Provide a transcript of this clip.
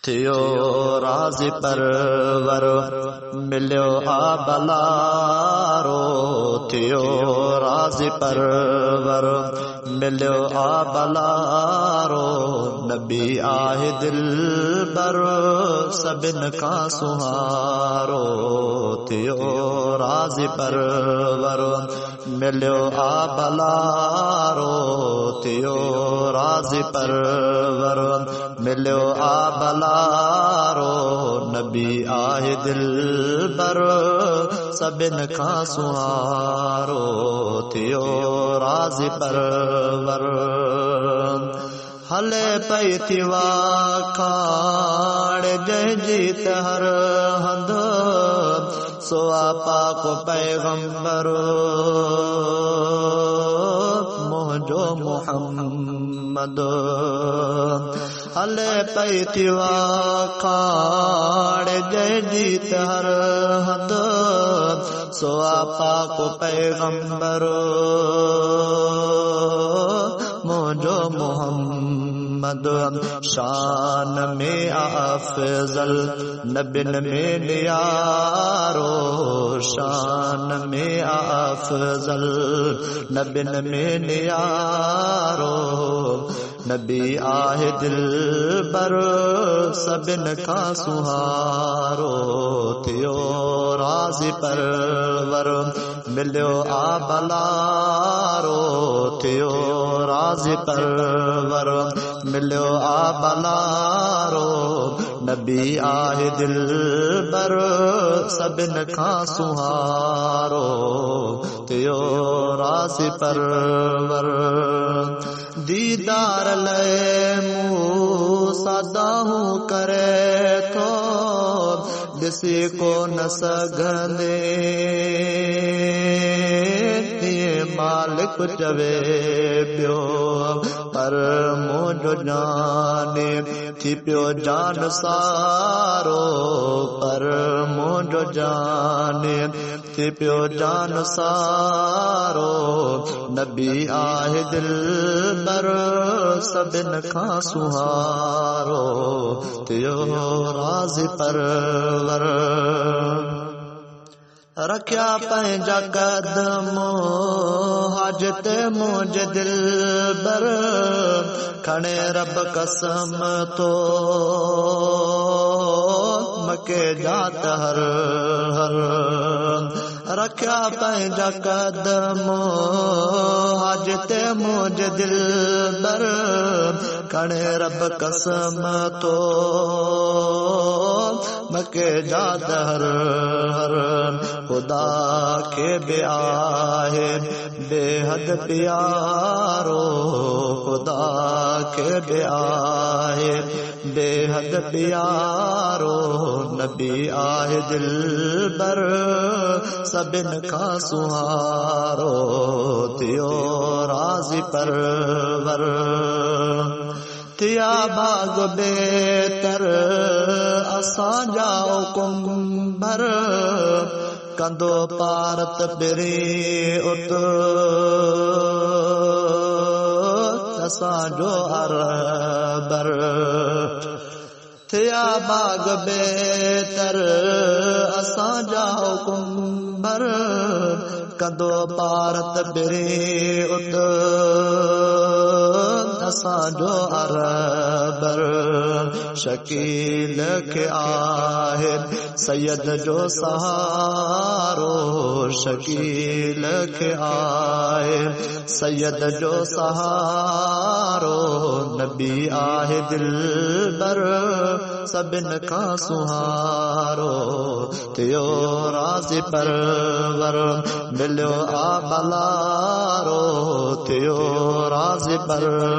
थियो राज़ी परवर मिलियो आबलारो थियो राज़ी परवर मिलियो आबलारो नबी आहे दिलबर सभिन खां सुहारो थियो राज़ी परवर मिलियो आबलारो थियो राज़ी परवर मिलियो आबलारो नबी आहे दिलबर सभिन खां सुहारो थियो राज़ी परवर हले पई थी वाखाण जंहिंजी त हर हंध सो पाक पैगंबर मुंहिंजो मुहम्मद हले पई थी वाखाण जंहिंजी त हर हंध सो पाक पैगंबर मुंहिंजो मुहम्मद शान में अफजल नबिन में नियारो शान में अफजल नबिन में नियारो नबी आहे दिलबर सभिन खां सुहारो थियो राज़ी परवर मिलियो आबलारो थियो राज़ी परवर मिलियो आबलारो नबी आहे दिलबर सभिन खां सुहारो थियो राज़ी परवर दीदार लय मूं सादाहूं करे थो ॾिसी कोन सघंदे मालिक चवे पियो पर मुंहिंजो जाने थी पियो जान सारो पर मुंहिंजो जाने थी पियो जान सारो नबी आहे दिलबर सभिन खां सुहारो थियो राज़ी परवर रखिया पंहिंजा कदम हाजत मुंहिंजे दिलबर खणे रब कसम तो मके जात हर हर रखिया पंहिंजा कदम हाजत मुंहिंजे दिलबर खणे रब कसम तो मके जात हर हर खुदा के बे आहे बेहद प्यारो खुदा के बे आहे बेहद प्यारो नबी आहे दिलबर सभिन खां सुहारो थियो राज़ी परवर थिया भाग बेतर असांजा कुंभर कंदो पारत बिरी उत असांजो अरबर थिया बाग बेतर असांजा कुंभर कंदो पारत बिरी उत असांजो अरबर शकील खे आहे सैयद जो सहारो शकील खे आहे सैयद जो सहारो नबी आहे दिलबर सभिन खां सुहारो थियो राज़ी परवर मिलियो आबलारो थियो राज़ी परवर